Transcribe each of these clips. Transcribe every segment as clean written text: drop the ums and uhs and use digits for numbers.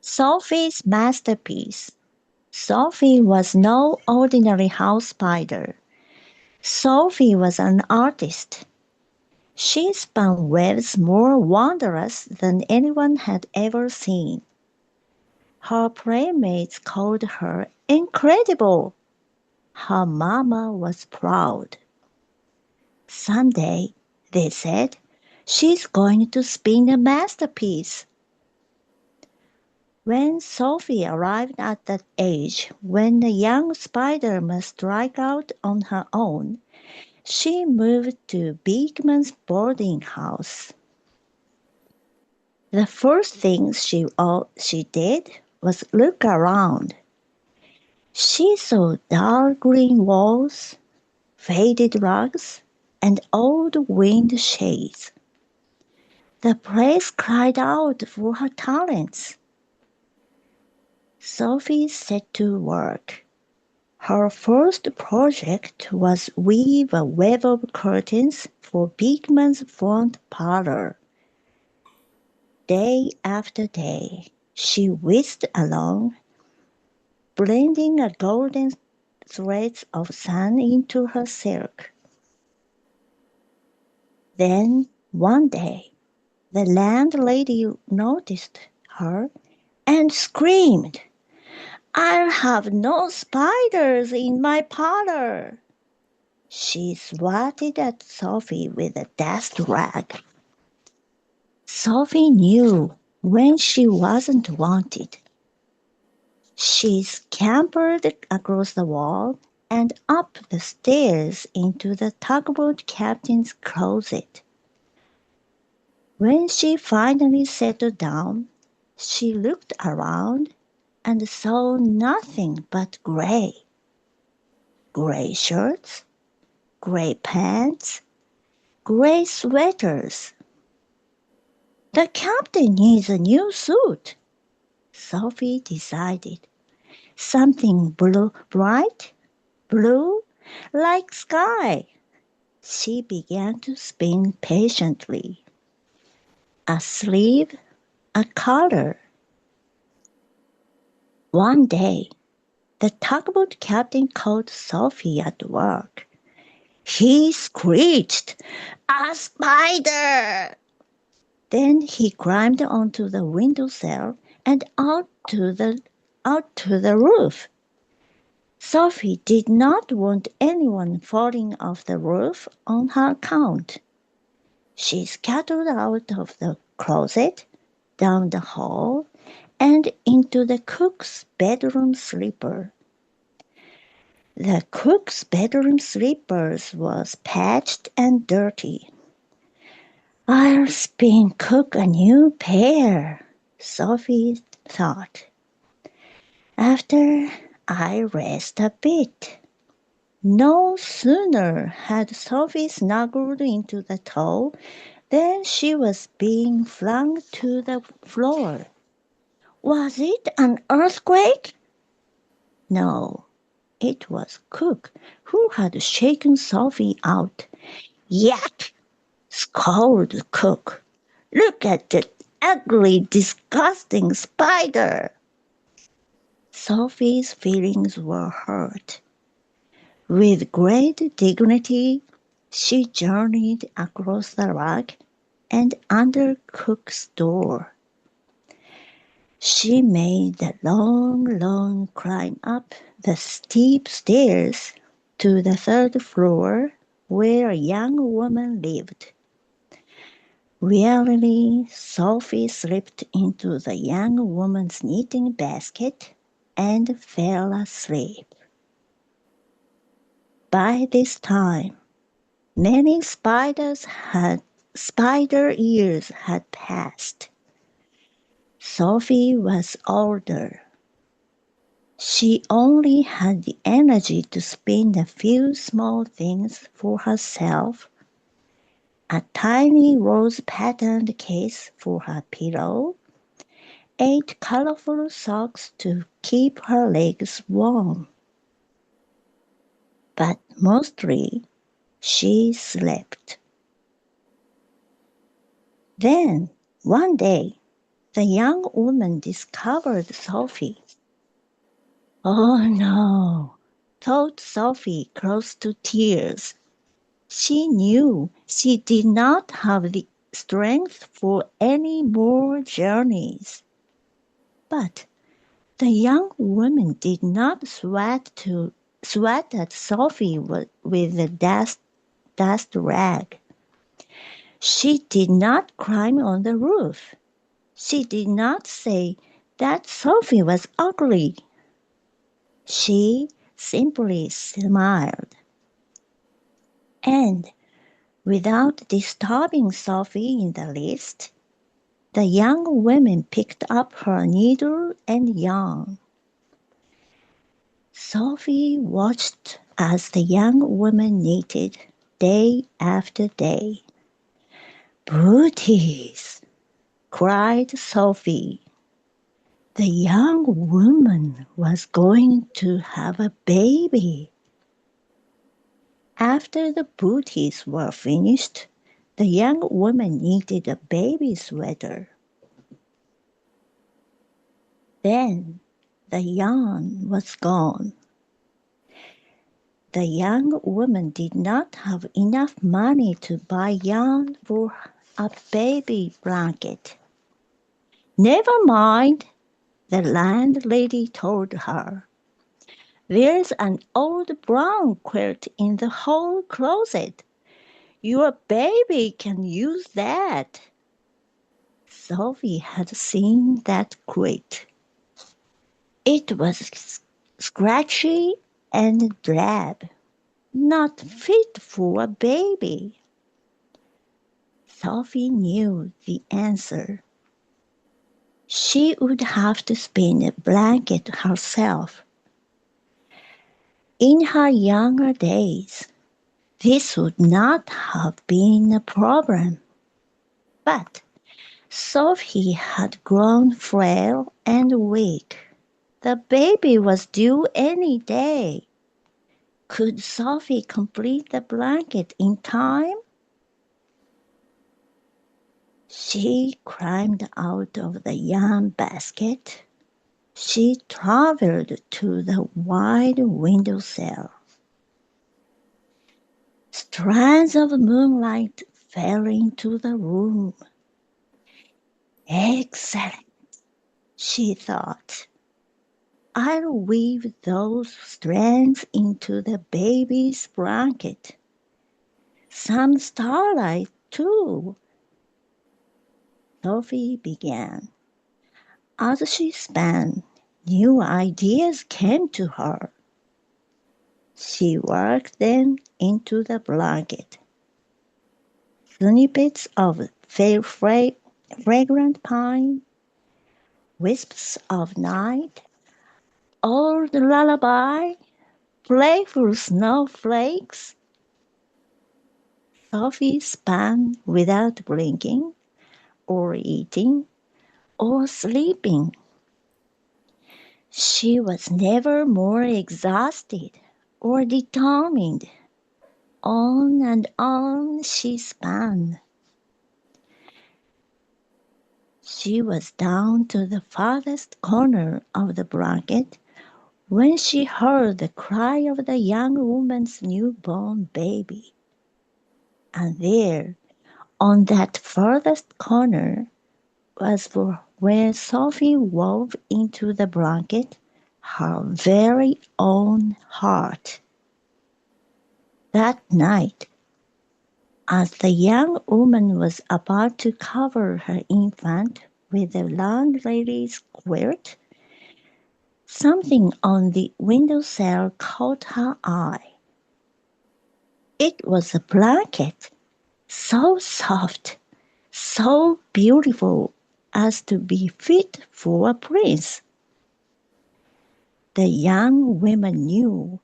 Sophie's masterpiece. Sophie was no ordinary house spider. Sophie was an artist. She spun webs more wondrous than anyone had ever seen. Her playmates called her incredible. Her mama was proud. Someday, they said, she's going to spin a masterpiece. When Sophie arrived at that age when a young spider must strike out on her own, she moved to Beekman's boarding house. The first thing she did was look around. She saw dark green walls, faded rugs, and old wind shades. The place cried out for her talents. Sophie set to work. Her first project was weave a web of curtains for Beekman's front parlor. Day after day, she whisked along, blending a golden threads of sun into her silk. Then, one day, the landlady noticed her and screamed, "I'll have no spiders in my parlor." She swatted at Sophie with a dust rag. Sophie knew when she wasn't wanted. She scampered across the wall and up the stairs into the tugboat captain's closet. When she finally settled down, she looked around and saw nothing but gray. Gray shirts, gray pants, gray sweaters. The captain needs a new suit, Sophie decided. Something blue, bright, blue, like sky. She began to spin patiently. A sleeve, a collar. One day, the tugboat captain called Sophie at work. He screeched, "A spider!" Then he climbed onto the windowsill and out to the roof. Sophie did not want anyone falling off the roof on her account. She scuttled out of the closet, down the hall, and into the cook's bedroom sleeper. The cook's bedroom slippers was patched and dirty. "I'll spin cook a new pair," Sophie thought, "after I rest a bit." No sooner had Sophie snuggled into the towel than she was being flung to the floor. Was it an earthquake? No, it was Cook who had shaken Sophie out. "Yuck!" scolded Cook. "Look at that ugly, disgusting spider!" Sophie's feelings were hurt. With great dignity, she journeyed across the rug and under Cook's door. She made the long climb up the steep stairs to the third floor where a young woman lived. Wearily, Sophie slipped into the young woman's knitting basket and fell asleep. By this time, many spider years had passed. Sophie was older. She only had the energy to spin a few small things for herself: a tiny rose-patterned case for her pillow, 8 colorful socks to keep her legs warm. But mostly she slept. Then, one day, the young woman discovered Sophie. Oh no, thought Sophie, close to tears. She knew she did not have the strength for any more journeys. But the young woman did not sweat at Sophie with the dust rag. She did not climb on the roof. She did not say that Sophie was ugly. She simply smiled. And without disturbing Sophie in the least, the young woman picked up her needle and yarn. Sophie watched as the young woman knitted day after day. "Beauties!" cried Sophie. The young woman was going to have a baby. After the booties were finished, the young woman knitted a baby sweater. Then the yarn was gone. The young woman did not have enough money to buy yarn for a baby blanket. "Never mind," the landlady told her. "There's an old brown quilt in the hall closet. Your baby can use that." Sophie had seen that quilt. It was scratchy and drab, not fit for a baby. Sophie knew the answer. She would have to spin a blanket herself. In her younger days, this would not have been a problem. But Sophie had grown frail and weak. The baby was due any day. Could Sophie complete the blanket in time? She climbed out of the yarn basket. She traveled to the wide windowsill. Strands of moonlight fell into the room. "Excellent," she thought. "I'll weave those strands into the baby's blanket. Some starlight, too." Sophie began. As she span, new ideas came to her. She worked them into the blanket. Snippets of fragrant pine, wisps of night, old lullaby, playful snowflakes. Sophie span without blinking, or eating, or sleeping. She was never more exhausted or determined. On and on she span. She was down to the farthest corner of the blanket when she heard the cry of the young woman's newborn baby. And there, on that furthest corner, was where Sophie wove into the blanket her very own heart. That night, as the young woman was about to cover her infant with the landlady's quilt, something on the windowsill caught her eye. It was a blanket, so soft, so beautiful as to be fit for a prince. The young woman knew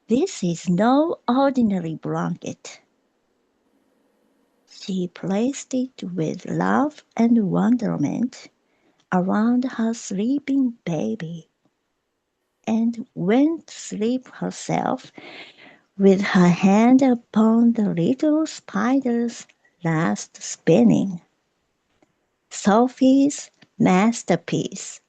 this is no ordinary blanket. She placed it with love and wonderment around her sleeping baby, and went to sleep herself with her hand upon the little spider's last spinning. Sophie's Masterpiece.